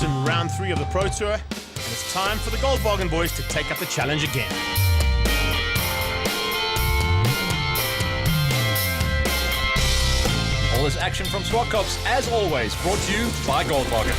Atkinson, round 3 of the Pro Tour. And it's time for the Goldwagen boys to take up the challenge again. All this action from Zwartkops, as always, brought to you by Goldwagen.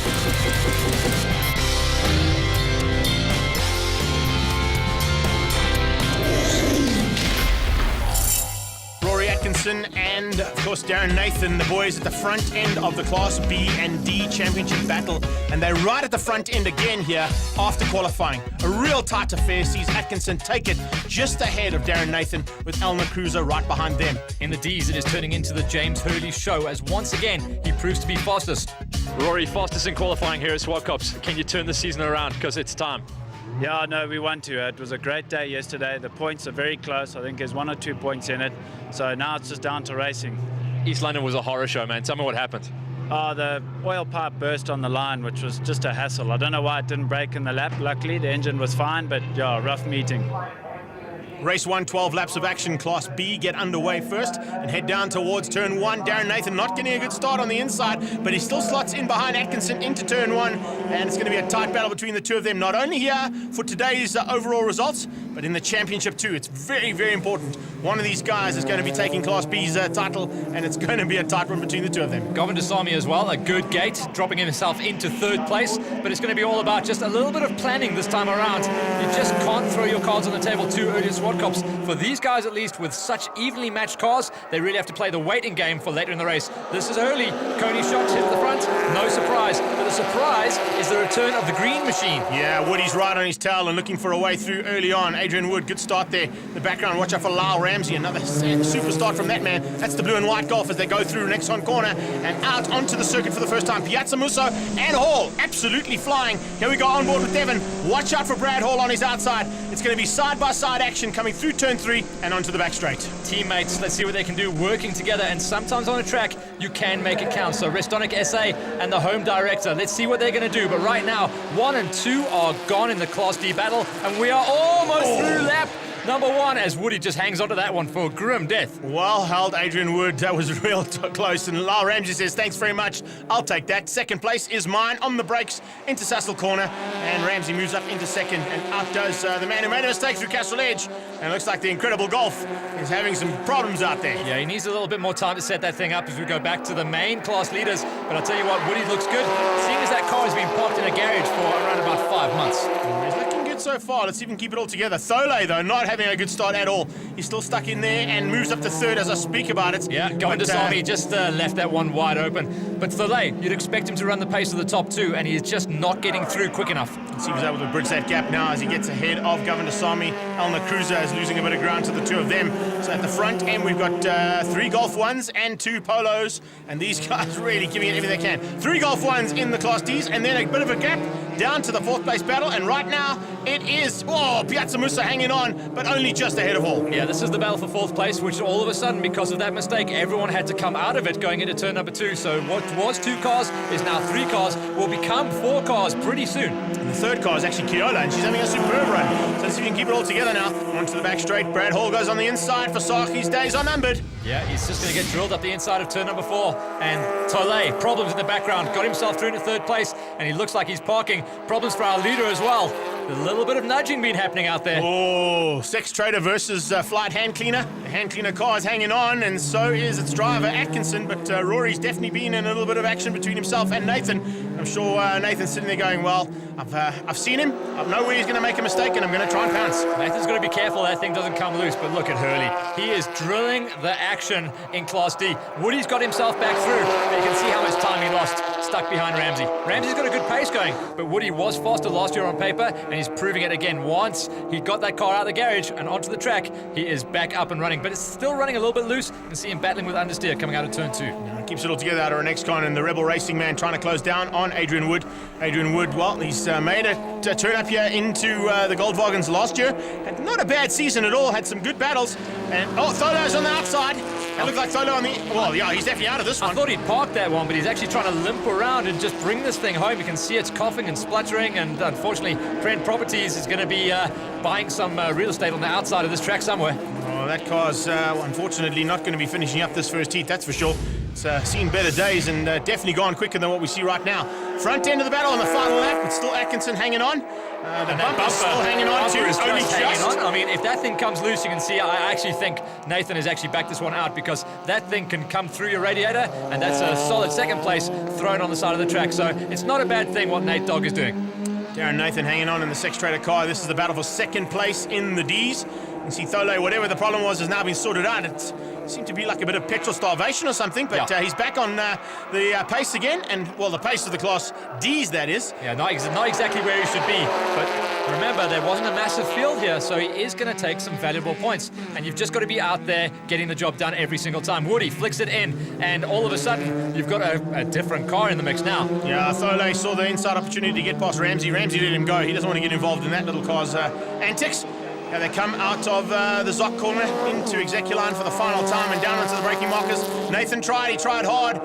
Rory ATKINSON and, of course, Darren Nathan, the boys at the front end of the Class B and D Championship battle. And they're right at the front end again here after qualifying. A real tight affair sees Atkinson take it just ahead of Darren Nathan, with Elmer Cruiser right behind them. In the Ds, it is turning into the James Hurley show as once again he proves to be fastest. Rory, fastest in qualifying here at Zwartkops. Can you turn the season around, because it's time? Yeah, no, we want to. It was a great day yesterday. The points are very close. I think there's 1 or 2 points in it. So now it's just down to racing. East London was a horror show, man. Tell me what happened. The oil pipe burst on the line, which was just a hassle. I don't know why it didn't break in the lap. Luckily, the engine was fine, but yeah, rough meeting. Race 1, 12 laps of action. Class B get underway first and head down towards turn 1. Darren Nathan not getting a good start on the inside, but he still slots in behind Atkinson into turn 1, and it's going to be a tight battle between the two of them, not only here for today's overall results, but in the championship too. It's very, very important. One of these guys is going to be taking Class B's title, and it's going to be a tight one between the two of them. VWChallengeSA as well, a good gate, dropping himself into 3rd place, but it's going to be all about just a little bit of planning this time around. You just can't throw your cards on the table too early at Zwartkops. For these guys, at least, with such evenly matched cars, they really have to play the waiting game for later in the race. This is early. Coney shot hit the front. No surprise. But the surprise is the return of the green machine. Yeah, Woody's right on his tail and looking for a way through early on. Adrian Wood, good start there. The background, watch out for Lyle RAMSAY. Another super start from that man. That's the blue and white Golf as they go through next on corner and out onto the circuit for the first time. Piazza Musso and Hall absolutely flying. Here we go on board with Devon. Watch out for Brad Hall on his outside. It's going to be side-by-side action coming through turn 3 and onto the back straight. Teammates, let's see what they can do working together, and sometimes on a track you can make it count. So VWChallengeSA and the home director, let's see what they're going to do. But right now 1 and 2 are gone in the Class D battle, and we are almost through lap number 1 as Woody just hangs onto that one for grim death. Well held, Adrian Wood. That was real close. And Lyle RAMSAY says, thanks very much. I'll take that. 2nd place is mine on the brakes into Sassel Corner. And RAMSAY moves up into 2nd and outdoes the man who made a mistake through Castle Edge. And it looks like the Incredible Golf is having some problems out there. Yeah, he needs a little bit more time to set that thing up as we go back to the main class leaders. But I'll tell you what, Woody looks good. Seeing as that car has been parked in a garage for around about 5 months. He's looking good so far. Let's even keep it all together. Thole, though, not having a good start at all. He's still stuck in there and moves up to 3rd as I speak about it. Yeah, VWChallengeSA just left that one wide open. But Thole, you'd expect him to run the pace of the top 2, and he is just not getting through quick enough. He was able to bridge that gap now as he gets ahead of VWChallengeSA. Elmer Cruiser is losing a bit of ground to the two of them. So at the front end, we've got 3 Golf 1s and 2 Polos, and these guys really giving it everything they can. 3 Golf 1s in the Class Ds, and then a bit of a gap down to the 4th place battle, and right now it is, Piazza Musso hanging on, but only just ahead of Hall. Yeah, this is the battle for 4th place, which all of a sudden, because of that mistake, everyone had to come out of it going into turn number 2. So what was 2 cars is now 3 cars, will become 4 cars pretty soon. And the 3rd car is actually Kiola, and she's having a superb run. So let's see if we can keep it all together now. Onto the back straight, Brad Hall goes on the inside for Saki's days are numbered. Yeah, he's just going to get drilled up the inside of turn number 4. And Thole, problems in the background, got himself through into 3rd place, and he looks like he's parking. Problems for our leader as well. There's a little bit of nudging being happening out there. Oh, Sex Trader versus Flight Hand Cleaner. The Hand Cleaner car is hanging on, and so is its driver, Atkinson. But Rory's definitely been in a little bit of action between himself and Nathan. I'm sure Nathan's sitting there going, well, I've seen him. I know where he's going to make a mistake, and I'm going to try and pounce. Nathan's got to be careful that thing doesn't come loose. But look at Hurley. He is drilling the action in Class D. Woody's got himself back through. But you can see how much time he lost, stuck behind RAMSAY. RAMSAY's got a good pace going, but Woody was faster last year on paper, and he's proving it again. Once he got that car out of the garage and onto the track, he is back up and running, but it's still running a little bit loose. You can see him battling with understeer coming out of turn 2. Keeps it all together out of our next con, and the Rebel Racing man trying to close down on Adrian Wood. Adrian Wood, well, he's made a turn up here into the Goldwagens last year. Had not a bad season at all, had some good battles. And Tholo's on the outside. It looked like Tholo on the... Well, yeah, he's definitely out of this one. I thought he'd parked that one, but he's actually trying to limp around and just bring this thing home. You can see it's coughing and spluttering, and unfortunately, Trent Properties is going to be buying some real estate on the outside of this track somewhere. Oh, that car's unfortunately not going to be finishing up this first heat, that's for sure. It's seen better days and definitely gone quicker than what we see right now. Front end of the battle on the final lap, but still Atkinson hanging on. The bumper still hanging on to is only just hanging just. on. I mean, if that thing comes loose, you can see, I actually think Nathan has actually backed this one out, because that thing can come through your radiator, and that's a solid second place thrown on the side of the track. So it's not a bad thing what Nate Dogg is doing. Darren Nathan hanging on in the Sex Trader car. This is the battle for second place in the Ds. You can see Thole, whatever the problem was, has now been sorted out. It seemed to be like a bit of petrol starvation or something, but Yeah. he's back on the pace again, and well, the pace of the Class Ds, that is. Yeah, not exactly where he should be, but remember, there wasn't a massive field here, so he is going to take some valuable points, and you've just got to be out there getting the job done every single time. Woody flicks it in, and all of a sudden, you've got a different car in the mix now. Yeah, Thole saw the inside opportunity to get past Ramsay. Ramsay let him go. He doesn't want to get involved in that little car's antics. Yeah, they come out of the Zoc corner into Execuline for the final time and down onto the braking markers. Nathan tried, he tried hard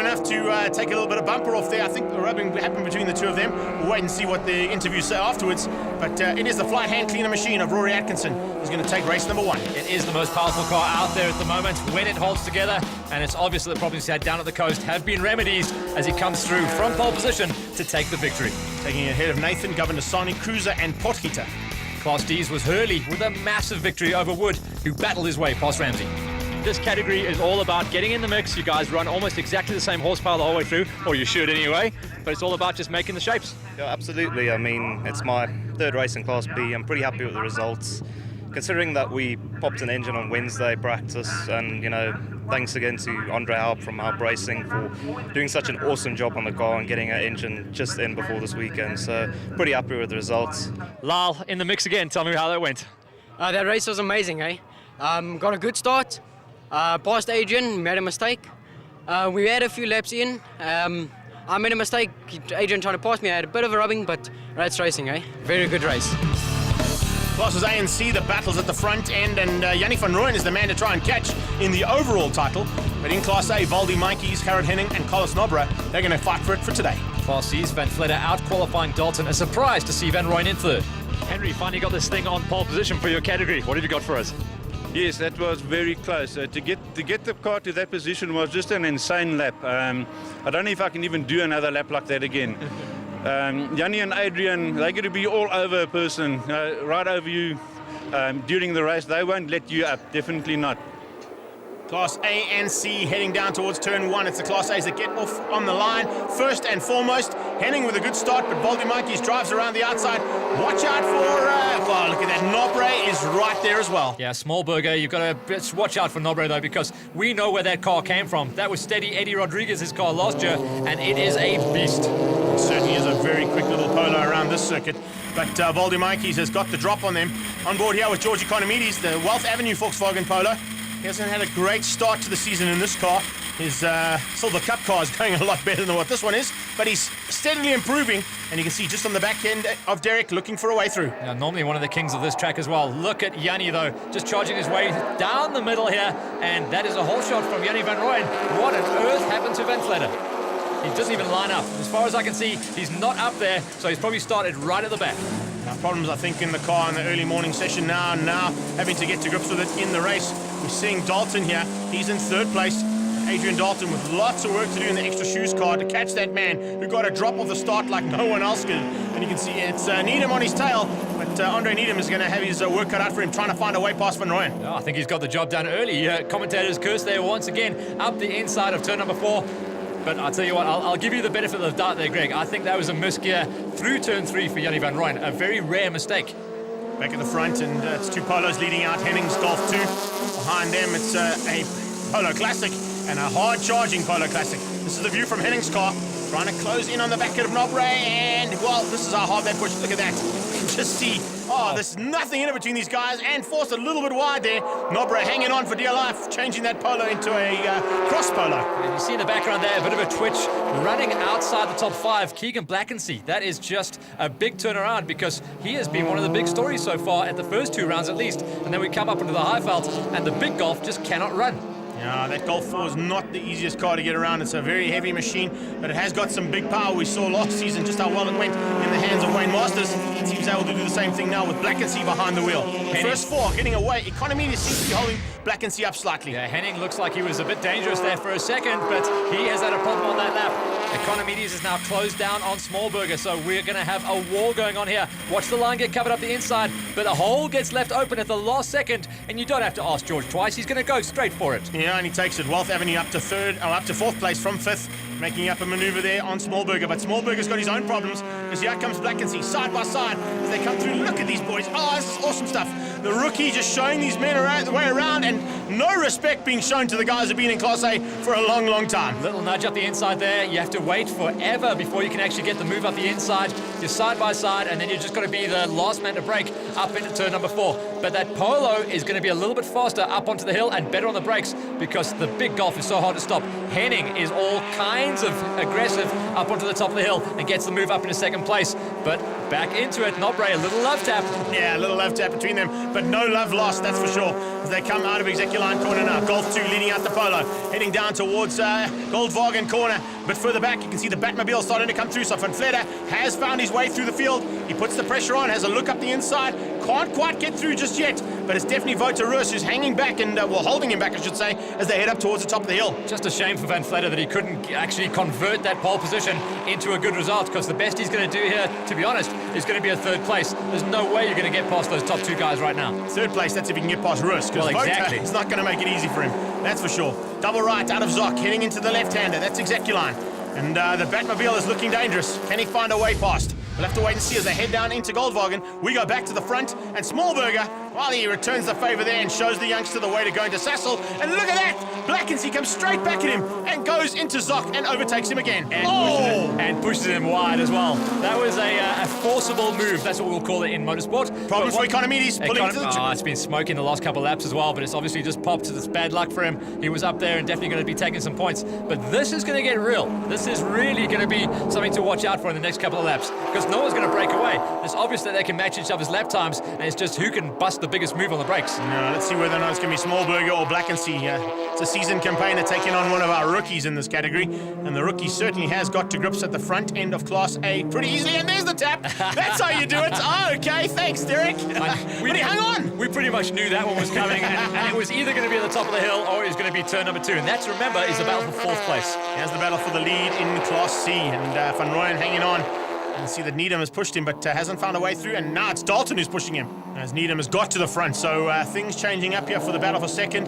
enough to take a little bit of bumper off there. I think the rubbing happened between the two of them. We'll wait and see what the interviews say afterwards. But it is the flight hand cleaner machine of Rory Atkinson who's going to take race number 1. It is the most powerful car out there at the moment when it holds together, and it's obvious that the problems he had down at the coast have been remedied as he comes through from pole position to take the victory. Taking it ahead of Nathan, Governor Sani, Cruiser and Potgieter. Class D's was Hurley with a massive victory over Wood, who battled his way past Ramsay. This category is all about getting in the mix. You guys run almost exactly the same horsepower the whole way through, or you should anyway, but it's all about just making the shapes. Yeah, absolutely. I mean, it's my third race in Class B. I'm pretty happy with the results. Considering that we popped an engine on Wednesday practice, and, you know, thanks again to Andre Haupt from Haupt Racing for doing such an awesome job on the car and getting our engine just in before this weekend. So, pretty happy with the results. Lyle, in the mix again. Tell me how that went. That race was amazing, eh? Got a good start. Past Adrian, made a mistake. We had a few laps in. I made a mistake. Adrian tried to pass me. I had a bit of a rubbing, but that's racing, eh? Very good race. Classes A and C, the battles at the front end, and Yanni van Rooyen is the man to try and catch in the overall title. But in Class A, Valdi Mikey's, Gerrit Henning and Carlos Nobra, they're going to fight for it for today. Class C's Van Vletter out-qualifying Dalton. A surprise to see Van Rooyen in third. Henry, finally got this thing on pole position for your category. What have you got for us? Yes, that was very close. To get the car to that position was just an insane lap. I don't know if I can even do another lap like that again. Yanni and Adrian, they're going to be all over a person, right over you during the race. They won't let you up, definitely not. Class A and C heading down towards turn 1. It's the Class A's that get off on the line. First and foremost, Henning with a good start, but Valdi Mikey's drives around the outside. Watch out for, well, look at that. Nobre is right there as well. Yeah, Smallberger, you've got to watch out for Nobre though, because we know where that car came from. That was steady Eddie Rodriguez's car last year, and it is a beast. It certainly is a very quick little polo around this circuit. But Valdi Mikey's has got the drop on them. On board here with George ECONOMIDES, the Wealth Avenue Volkswagen Polo. He hasn't had a great start to the season in this car. His Silver Cup car is going a lot better than what this one is, but he's steadily improving, and you can see just on the back end of Derek looking for a way through. Now, normally one of the kings of this track as well. Look at Yanni though, just charging his way down the middle here, and that is a whole shot from Yanni van Rooyen. What on earth happened to Van Vletter? He doesn't even line up. As far as I can see, he's not up there, so he's probably started right at the back. Now, problems, I think, in the car in the early morning session now having to get to grips with it in the race. We're seeing Dalton here. He's in third place. Adrian Dalton with lots of work to do in the extra shoes car to catch that man who got a drop off the start like no one else could. And you can see it's Needham on his tail, but Andre Needham is going to have his work cut out for him, trying to find a way past Van Rooyen. Oh, I think he's got the job done early. Commentators curse there once again up the inside of turn number 4. But I'll tell you what, I'll give you the benefit of the doubt there, Greg. I think that was a misgear through turn 3 for Yanni van Rooyen. A very rare mistake. Back at the front, and it's two Polos leading out. Henning's Golf 2. Behind them, it's a Polo Classic and a hard-charging Polo Classic. This is the view from Henning's car, trying to close in on the back end of Nobre, and, well, this is how hard that push. Look at that. You can just see, there's nothing in it between these guys, and forced a little bit wide there. Nobre hanging on for dear life, changing that Polo into a cross Polo. And you see in the background there, a bit of a twitch, running outside the top 5, Keegan Blackensee. That is just a big turnaround, because he has been one of the big stories so far at the first 2 rounds at least. And then we come up into the Highveld, and the big Golf just cannot run. Yeah, that Golf 4 is not the easiest car to get around. It's a very heavy machine, but it has got some big power. We saw last season just how well it went in the hands of Wayne Masters. It seems able to do the same thing now with Blackensee behind the wheel. The first 4 getting away. ECONOMIDES seems to be holding Blackensee up slightly. Yeah, Henning looks like he was a bit dangerous there for a second, but he has had a problem on that lap. ECONOMIDES is now closed down on Smallberger, so we're going to have a war going on here. Watch the line get covered up the inside, but the hole gets left open at the last second, and you don't have to ask George twice. He's going to go straight for it. Yeah, and he takes it. Wealth Avenue up to fourth place from fifth, making up a maneuver there on Smallberger. But Smallberger's got his own problems, because here comes Blackensee side by side as they come through. Look at these boys. Oh, this is awesome stuff. The rookie just showing these men the way around, and no respect being shown to the guys who've been in Class A for a long, long time. Little nudge up the inside there. You have to wait forever before you can actually get the move up the inside. You're side by side, and then you're just got to be the last man to break up into turn number 4. But that Polo is going to be a little bit faster up onto the hill and better on the brakes because the big Golf is so hard to stop. Henning is all kinds of aggressive up onto the top of the hill and gets the move up into second place. But back into it, Nobre, a little love tap. Yeah, a little love tap between them, but no love lost, that's for sure. As they come out of Execuline corner now. Golf 2 leading out the Polo, heading down towards Goldwagen corner. But further back, you can see the Batmobile starting to come through. So Van Vletter has found his way through the field. He puts the pressure on, has a look up the inside. Can't quite get through just yet, but it's definitely Wouter Roos who's hanging back and, holding him back, I should say, as they head up towards the top of the hill. Just a shame for Van Vletter that he couldn't actually convert that pole position into a good result, because the best he's going to do here, to be honest, is going to be a third place. There's no way you're going to get past those top 2 guys right now. Third place, that's if you can get past Roos, because exactly. It's not going to make it easy for him, that's for sure. Double right out of Zoc, heading into the left-hander, that's Execuline. And the Batmobile is looking dangerous. Can he find a way past? We'll have to wait and see as they head down into Goldwagen. We go back to the front, and Smallberger, well, he returns the favour there and shows the youngster the way to go into Sassel. And look at that! Blackensee comes straight back at him and goes into Zoc and overtakes him again. And pushes him wide as well. That was a forcible move. That's what we'll call it in motorsport. Problems for ECONOMIDES. It's been smoking the last couple of laps as well, but it's obviously just popped. It's bad luck for him. He was up there and definitely going to be taking some points. But this is going to get real. This is really going to be something to watch out for in the next couple of laps, because no one's going to break away. It's obvious that they can match each other's lap times, and it's just who can bust the biggest move on the brakes. Now, let's see whether or not it's going to be Smallberger or Blackensee. It's a seasoned campaigner taking on one of our rookies in this category, and the rookie certainly has got to grips at the front end of Class A pretty easily, and there's the tap. That's how you do it. Oh, okay, thanks, Derek. Hang on. We pretty much knew that one was coming, and it was either going to be at the top of the hill or it was going to be turn number 2, and that's, remember, is the battle for 4th place. Here's the battle for the lead in Class C, and Van Rooyen hanging on. You can see that Needham has pushed him, but hasn't found a way through, and now it's Dalton who's pushing him, as Needham has got to the front. So things changing up here for the battle for second.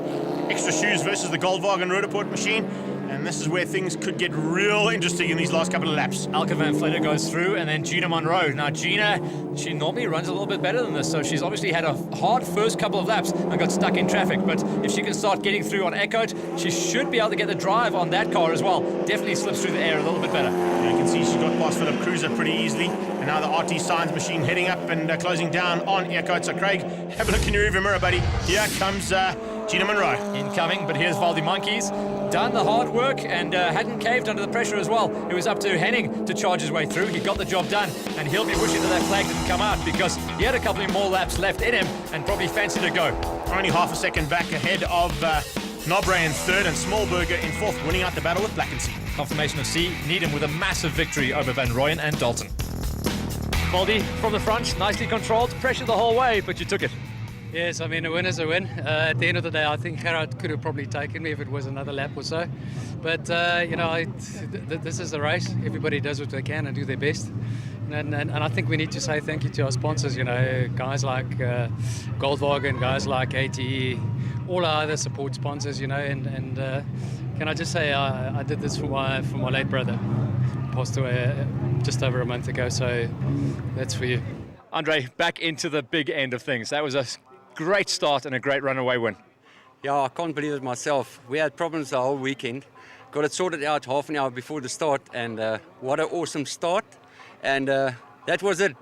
Extra shoes versus the Goldwagen Rotoport machine, and this is where things could get real interesting in these last couple of laps. Alka Van Vletter goes through, and then Gina Monroe. Now Gina, she normally runs a little bit better than this, so she's obviously had a hard first couple of laps and got stuck in traffic, but if she can start getting through on Echoed, she should be able to get the drive on that car as well. Definitely slips through the air a little bit better. Yeah, you can see she's got past Philip Cruiser pretty easily, and now the RT Signs machine heading up and closing down on Echoed. So Craig, have a look in your rearview mirror, buddy. Here comes Gina Monroe. Incoming, but here's Valdi Monkeys. Done the hard work and hadn't caved under the pressure as well. It was up to Henning to charge his way through. He got the job done, and he'll be wishing that flag didn't come out, because he had a couple of more laps left in him and probably fancied to go. Only half a second back ahead of Nobre in third and Smallberger in fourth, winning out the battle with Blackensee. Confirmation of C, Needham with a massive victory over Van Rooyen and Dalton. Baldy from the front, nicely controlled, pressure the whole way, but you took it. Yes, I mean, a win is a win. At the end of the day, I think Gerard could have probably taken me if it was another lap or so. But, this is the race. Everybody does what they can and do their best. And I think we need to say thank you to our sponsors, guys like Goldwagen, guys like ATE, all our other support sponsors, and can I just say I did this for my late brother. Passed away just over a month ago, so that's for you. Andre, back into the big end of things. That was a great start and a great runaway win. Yeah, I can't believe it myself. We had problems the whole weekend. Got it sorted out half an hour before the start, and what an awesome start. And that was it.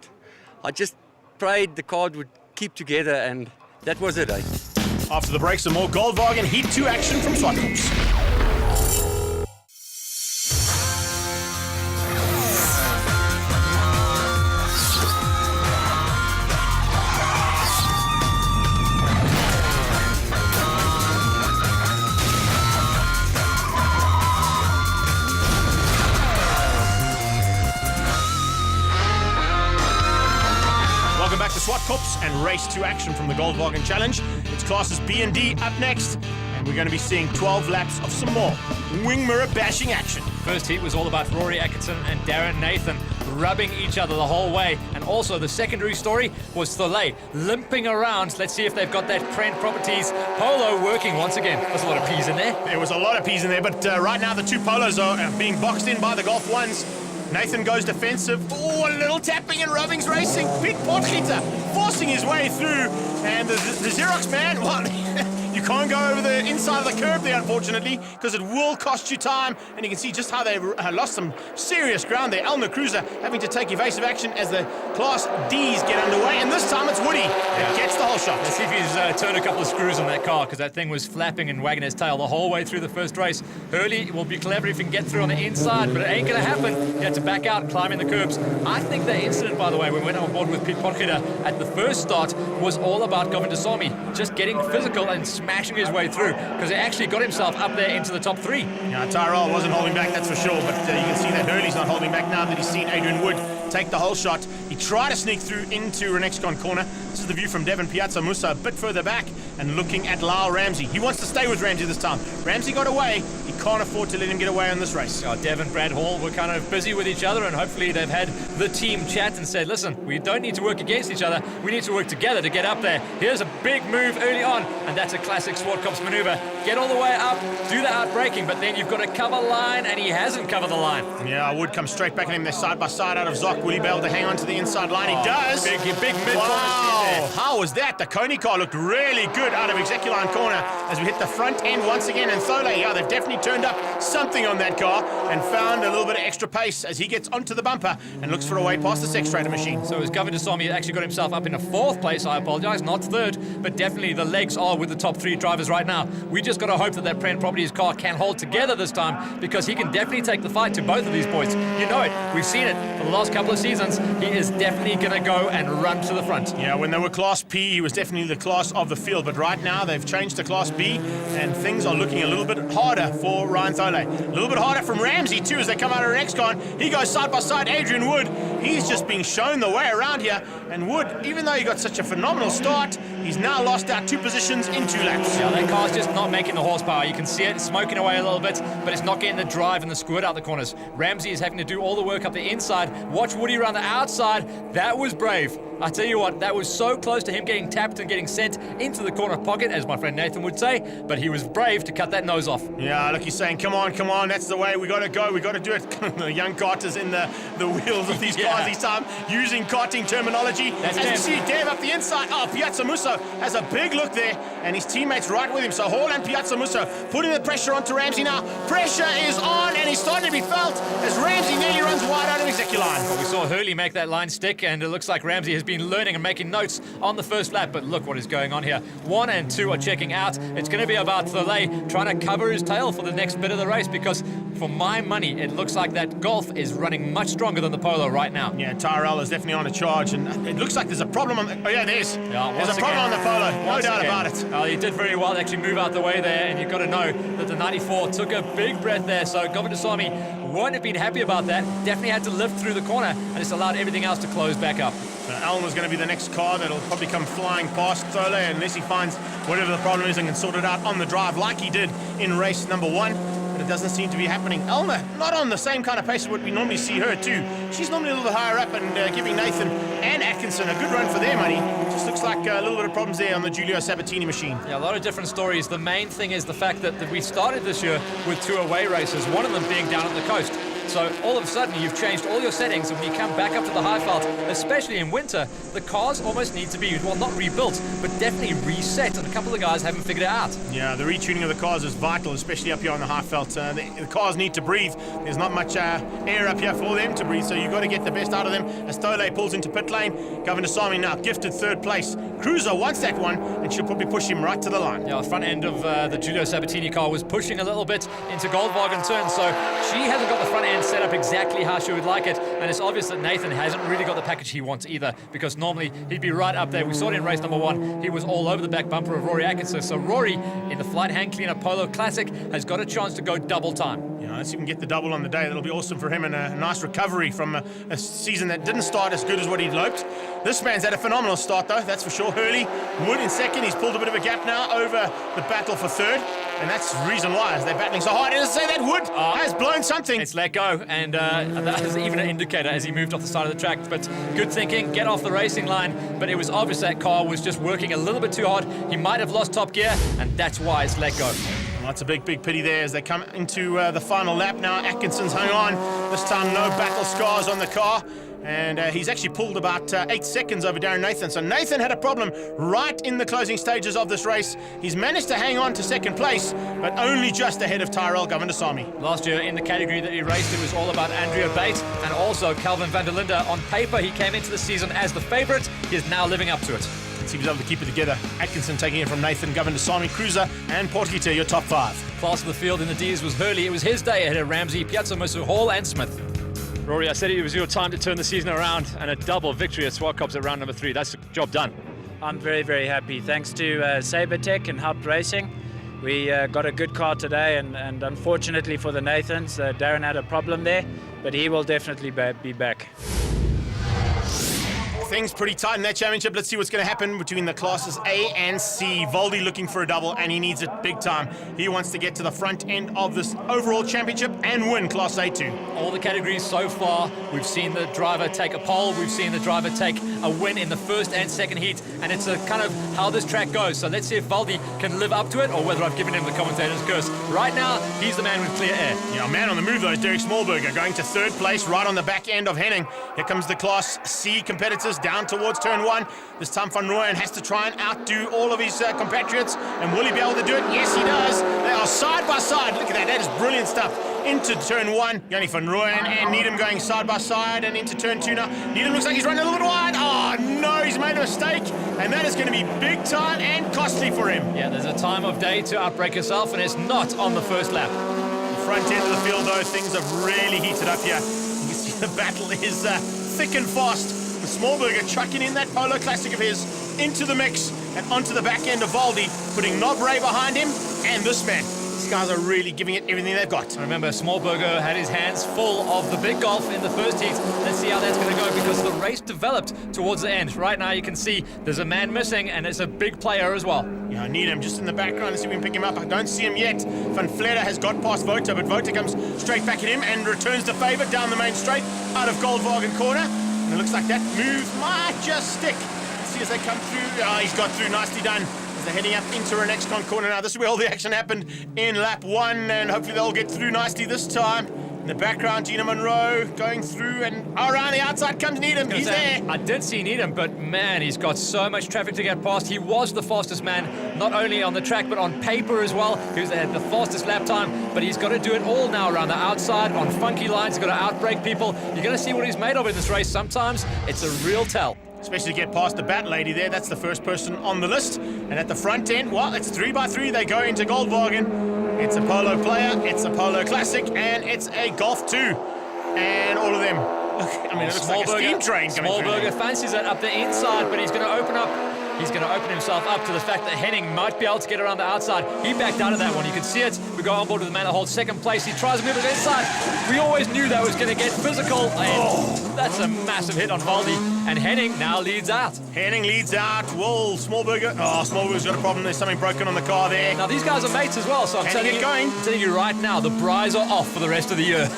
I just prayed the car would keep together, and that was it. After the break, some more Goldwagen Heat 2 action from Zwartkops. Zwartkops and race 2 action from the Goldwagen Challenge. It's classes B and D up next, and we're going to be seeing 12 laps of some more wing mirror bashing action. First heat was all about Rory Atkinson and Darren Nathan rubbing each other the whole way. And also the secondary story was Soleil limping around. Let's see if they've got that Trend Properties Polo working once again. There's a lot of P's in there. There was a lot of P's in there, but right now the 2 Polos are being boxed in by the Golf 1s. Nathan goes defensive. Oh, a little tapping and rubbing's racing. Piet Potgieter forcing his way through. And the Xerox man, well, you can't go over the inside of the curb there, unfortunately, because it will cost you time. And you can see just how they lost some serious ground there. Elmer Cruiser having to take evasive action as the Class Ds get underway. And this time it's Woody that gets the whole shot. Let's see if he's turned a couple of screws on that car, because that thing was flapping and wagging his tail the whole way through the first race. Hurley will be clever if he can get through on the inside, but it ain't going to happen. He had to back out, climbing the curbs. I think that incident, by the way, when we went on board with Piet Potgieter at the first start, was all about Govindasamy just getting physical and smashing his way through, because he actually got himself up there into the top 3. Yeah, Tyrell wasn't holding back, that's for sure, but you can see that Hurley's not holding back now that he's seen Adrian Wood take the whole shot. He tried to sneak through into Renexcon corner. This is the view from Devon Piazza Musa a bit further back and looking at Lyle Ramsay. He wants to stay with Ramsay this time. Ramsay got away. He can't afford to let him get away on this race. Devon, Brad Hall were kind of busy with each other, and hopefully they've had the team chat and said, listen, we don't need to work against each other. We need to work together to get up there. Here's a big move early on, and that's a classic Zwartkops maneuver. Get all the way up, do the outbraking, but then you've got to cover line, and he hasn't covered the line. Yeah, Wood comes straight back at him. They're side by side out of Zoc. Will he be able to hang on to the inside line? He does. Big mid-corner. Wow, how was that? The Coney car looked really good out of Execuline corner as we hit the front end once again. And Thole, yeah, they've definitely turned up something on that car and found a little bit of extra pace as he gets onto the bumper and looks for a way past the Sex Trader machine. So as Govindasamy actually got himself up in a 4th place, I apologize, not 3rd, but definitely the legs are with the top 3 drivers right now. We just got to hope that that Trend Properties car can hold together this time, because he can definitely take the fight to both of these boys. You know it. We've seen it for the last couple of seasons. He is definitely going to go and run to the front. Yeah, when they were Class P, he was definitely the class of the field, but right now they've changed to Class B, and things are looking a little bit harder for Ryan Thole. A little bit harder from Ramsay too as they come out of Renexcon. He goes side by side Adrian Wood. He's just being shown the way around here, and Wood, even though he got such a phenomenal start, he's now lost out 2 positions in 2 laps. Yeah, that car's just not making the horsepower. You can see it smoking away a little bit, but it's not getting the drive and the squirt out the corners. Ramsay is having to do all the work up the inside. Watch Woody around the outside. That was brave. I tell you what, that was so close to him getting tapped and getting sent into the corner pocket, as my friend Nathan would say, but he was brave to cut that nose off. Yeah, look, he's saying, come on, that's the way, we got to go, we got to do it. The young karters in the wheels of these cars this time, using karting terminology. As you see, Dev up the inside. Oh, Piazza Musso has a big look there, and his teammates right with him. So Hall and Piazza Musso putting the pressure onto Ramsay now. Pressure is on, and he's starting to be felt as Ramsay nearly runs wide out of Execuline. Well, we saw Hurley make that line stick, and it looks like Ramsay has been learning and making notes on the first lap, but look what is going on here. 1 and 2 are checking out. It's going to be about Thole trying to cover his tail for the next bit of the race, because for my money, it looks like that Golf is running much stronger than the Polo right now. Yeah, Tyrell is definitely on a charge, and it looks like there's a problem on the... Oh, yeah, there's a problem on the Polo. No doubt about it. He did very well to actually move out the way there, and you've got to know that the 94 took a big breath there, so Govindasamy won't have been happy about that. Definitely had to lift through the corner, and it's allowed everything else to close back up. Elmer's going to be the next car that'll probably come flying past Thole unless he finds whatever the problem is and can sort it out on the drive like he did in race number 1. But it doesn't seem to be happening. Elmer, not on the same kind of pace as what we normally see her too. She's normally a little higher up and giving Nathan and Atkinson a good run for their money. Just looks like a little bit of problems there on the Giulio Sabatini machine. Yeah, a lot of different stories. The main thing is the fact that we started this year with 2 away races, one of them being down at the coast. So all of a sudden you've changed all your settings, and when you come back up to the high felt, especially in winter, the cars almost need to be, well, not rebuilt, but definitely reset, and a couple of guys haven't figured it out. Yeah, the retuning of the cars is vital, especially up here on the high felt. The cars need to breathe. There's not much air up here for them to breathe, so you've got to get the best out of them. As Thole pulls into pit lane, Govindasamy now gifted 3rd place. Cruiser wants that one, and she'll probably push him right to the line. Yeah, the front end of the Giulio Sabatini car was pushing a little bit into Goldwagen turn, so she hasn't got the front end set up exactly how she would like it, and it's obvious that Nathan hasn't really got the package he wants either, because normally he'd be right up there. We saw it in race number 1. He was all over the back bumper of Rory Atkinson, so Rory in the Flight Hand Cleaner Polo Classic has got a chance to go double time. Yeah, Let's see if we can get the double on the day. That'll be awesome for him, and a nice recovery from a season that didn't start as good as what he'd hoped. This man's had a phenomenal start, though, that's for sure. Hurley, Wood in second. He's pulled a bit of a gap now over the battle for third, and that's the reason why, as they're battling so hard. And to say that Wood has blown something. It's let go, and that was even an indicator as he moved off the side of the track. But good thinking, get off the racing line. But it was obvious that car was just working a little bit too hard. He might have lost top gear, and that's why it's let go. That's a big pity there as they come into the final lap now. Atkinson's hung on. This time no battle scars on the car. And he's actually pulled about 8 seconds over Darren Nathan. So Nathan had a problem right in the closing stages of this race. He's managed to hang on to second place, but only just ahead of Tyrell Govindasamy. Last year in the category that he raced, it was all about Andrea Bate and also Calvin van der Linde. On paper, he came into the season as the favourite. He is now living up to it. He was able to keep it together. Atkinson taking it from Nathan, Govindasamy, Cruiser, and Portgieter, your top 5. Class of the field in the D's was Hurley. It was his day ahead of Ramsay, Piazza Musu, Hall, and Smith. Rory, I said it was your time to turn the season around, and a double victory at Zwartkops at round number 3. That's the job done. I'm very, very happy. Thanks to Sabertech and Helped Racing. We got a good car today, and unfortunately for the Nathans, Darren had a problem there, but he will definitely be back. Things pretty tight in that championship. Let's see what's going to happen between the classes A and C. Voldy looking for a double, and he needs it big time. He wants to get to the front end of this overall championship and win Class A2. All the categories so far, we've seen the driver take a pole, we've seen the driver take a win in the first and second heat, and it's a kind of how this track goes. So let's see if Voldy can live up to it, or whether I've given him the commentator's curse. Right now, he's the man with clear air. Yeah, man on the move though is Derek Smallberger, going to third place right on the back end of Henning. Here comes the Class C competitors down towards turn 1. This time Van Rooyen has to try and outdo all of his compatriots, and will he be able to do it? Yes, he does. They are side by side. Look at that. That is brilliant stuff. Into turn 1, Yanni Van Rooyen and Needham going side by side, and into turn 2 now. Needham looks like he's running a little bit wide. Oh no, he's made a mistake, and that is going to be big time and costly for him. Yeah, there's a time of day to outbreak yourself, and it's not on the first lap. The front end of the field though, things have really heated up here. You can see the battle is thick and fast. Smallberger chucking in that Polo Classic of his into the mix and onto the back end of Voldy, putting Nobre behind him, and this man. These guys are really giving it everything they've got. Remember, Smallberger had his hands full of the big golf in the first heat. Let's see how that's going to go, because the race developed towards the end. Right now you can see there's a man missing, and it's a big player as well. Yeah, I need him just in the background. Let's see if we can pick him up. I don't see him yet. Van Vletter has got past Vota, but Vota comes straight back at him and returns the favour down the main straight out of Goldwagen corner. And it looks like that move might just stick. Let's see as they come through. Oh, he's got through. Nicely done. As they're heading up into our next corner now. This is where all the action happened in lap 1, and hopefully they'll get through nicely this time. In the background, Gina Monroe going through, and around the outside comes Needham. He's there. I did see Needham, but man, he's got so much traffic to get past. He was the fastest man, not only on the track, but on paper as well. He was at the fastest lap time, but he's got to do it all now around the outside, on funky lines. He's got to outbrake people. You're going to see what he's made of in this race. Sometimes it's a real tell. Especially to get past the Bat Lady there. That's the first person on the list. And at the front end, well, it's 3 by 3. They go into Goldwagen. It's a Polo Player, it's a Polo Classic, and it's a Golf 2. And all of them. I mean, it looks like a steam train coming through. Smallberger fancies it up the inside, but he's going to open up. He's going to open himself up to the fact that Henning might be able to get around the outside. He backed out of that one. You can see it. We go on board with the man that holds second place. He tries to move it inside. We always knew that was going to get physical. And that's a massive hit on Voldy. And Henning now leads out. Henning leads out. Will Smallberger. Oh, Smallberger's got a problem. There's something broken on the car there. Now, these guys are mates as well. So I'm telling you right now, the Bries are off for the rest of the year.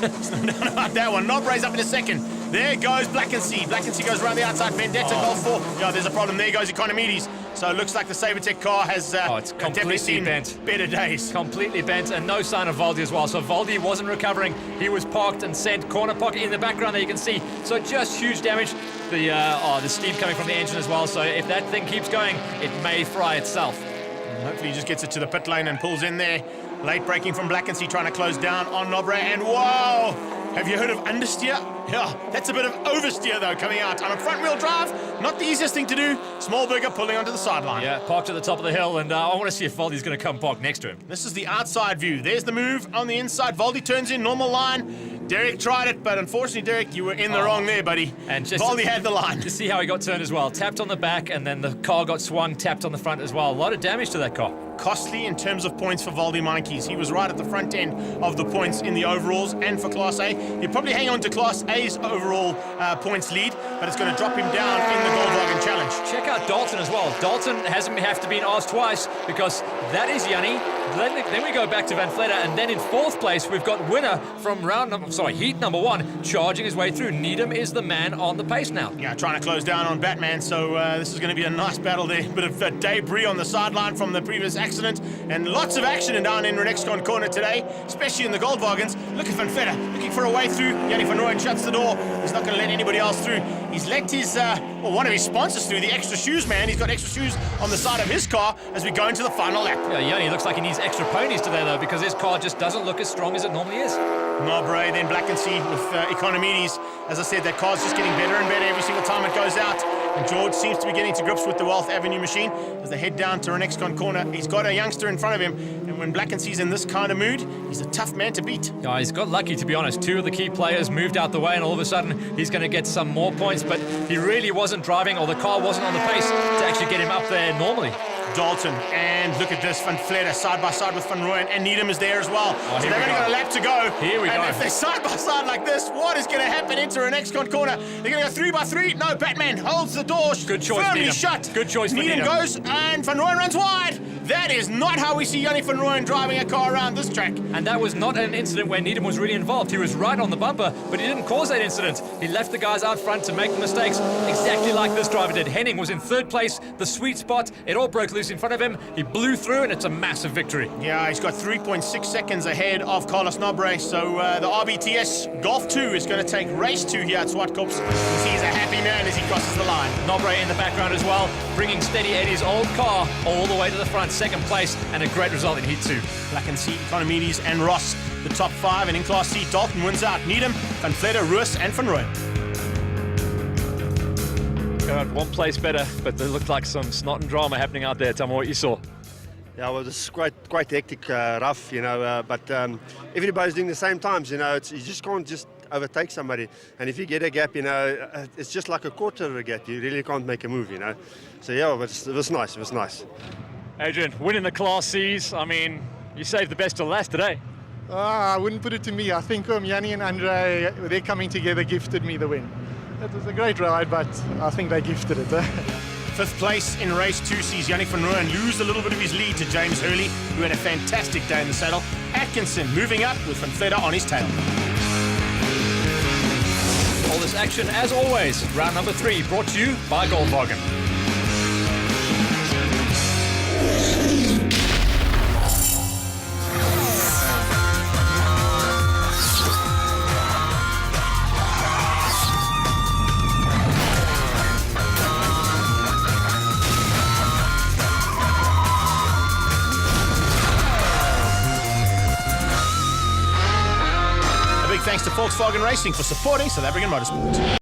No, about that one. Nobre's up in a second. There goes Black and Sea. Black and Sea goes around the outside. Vendetta, Golf 4. Yeah, there's a problem. There goes Economides. So it looks like the Sabertech car has it's definitely seen bent. Better days. Completely bent, and no sign of Voldy as well. So Voldy wasn't recovering. He was parked and sent corner pocket in the background there you can see. So just huge damage. The steam coming from the engine as well. So if that thing keeps going, it may fry itself. And hopefully he just gets it to the pit lane and pulls in there. Late braking from Black and Sea, trying to close down on Nobre. And whoa! Have you heard of understeer? Yeah, that's a bit of oversteer though coming out on a front wheel drive. Not the easiest thing to do. Smallberger pulling onto the sideline. Yeah, parked at the top of the hill, and I want to see if Voldy's going to come park next to him. This is the outside view. There's the move on the inside. Voldy turns in, normal line. Derek tried it, but unfortunately, Derek, you were in the wrong there, buddy. And just Voldy had the line. To see how he got turned as well. Tapped on the back, and then the car got swung, tapped on the front as well. A lot of damage to that car. costly in terms of points for Valdi Monkeys. He was right at the front end of the points in the overalls and for Class A. He'll probably hang on to Class A's overall points lead, but it's going to drop him down in the Goldwagen Challenge. Check out Dalton as well. Dalton hasn't have to be asked twice because that is Yanni. Then we go back to Van Vletter, and then in 4th place we've got winner from heat number 1, charging his way through. Needham is the man on the pace now. Yeah, trying to close down on Batman, so this is going to be a nice battle there. Bit of debris on the sideline from the previous accident, and lots of action down in Renexcon corner today, especially in the Goldwagens. Look at Van Vletter looking for a way through. Yanni van Rooyen shuts the door. He's not going to let anybody else through. He's let his, one of his sponsors through, the Extra Shoes man. He's got extra shoes on the side of his car as we go into the final lap. Yeah, Yanni looks like he needs extra ponies today though, because his car just doesn't look as strong as it normally is. Marbury, then Black and Sea with Economides. As I said, that car's just getting better and better every single time it goes out. And George seems to be getting to grips with the Wealth Avenue machine as they head down to Renexcon corner. He's got a youngster in front of him, and when Black and Sea's in this kind of mood, he's a tough man to beat. Yeah, he's got lucky, to be honest. 2 of the key players moved out the way, and all of a sudden he's going to get some more points, but he really wasn't driving, or the car wasn't on the pace to actually get him up there normally. Dalton, and look at this, Van Vletter side by side with Van Rooyen, and Needham is there as well. So they've only got a lap to go. Here we go. And if they're side by side like this, what is going to happen into a Renexcon corner? They're going to go 3 by 3. No, Batman holds the door Good choice, firmly Needham. shut. Good choice for Needham goes, and Van Rooyen runs wide. That is not how we see Yanni van Rooyen driving a car around this track. And that was not an incident where Needham was really involved. He was right on the bumper, but he didn't cause that incident. He left the guys out front to make the mistakes, exactly like this driver did. Henning was in 3rd place, the sweet spot. It all broke loose in front of him. He blew through, and it's a massive victory. Yeah, he's got 3.6 seconds ahead of Carlos Nobre. So the RBTS Golf 2 is going to take race 2 here at Zwartkops. He's a happy man as he crosses the line. Nobre in the background as well, bringing Steady Eddie's old car all the way to the front, 2nd place, and a great result in Heat 2. Black and Sea, Economides, and Ross, the top 5, and in Class C, Dalton wins out. Needham, Van Vletter, Roos, and Van Rooyen. Got 1 place better, but there looked like some snot and drama happening out there. Tell me what you saw. Yeah, well, this is quite hectic, rough, but everybody's doing the same times, you just can't just overtake somebody. And if you get a gap, it's just like a quarter of a gap. You really can't make a move, So, yeah, it was nice. Adrian, winning the Class Cs, I mean, you saved the best till last today. I wouldn't put it to me. I think Yanni and Andre, they're coming together, gifted me the win. It was a great ride, but I think they gifted it. 5th place in race 2 sees Yannick van Rooyen lose a little bit of his lead to James Hurley, who had a fantastic day in the saddle. Atkinson moving up with Van Vletter on his tail. All this action, as always, round number 3, brought to you by Goldwagen. Thanks to Volkswagen Racing for supporting South African motorsport.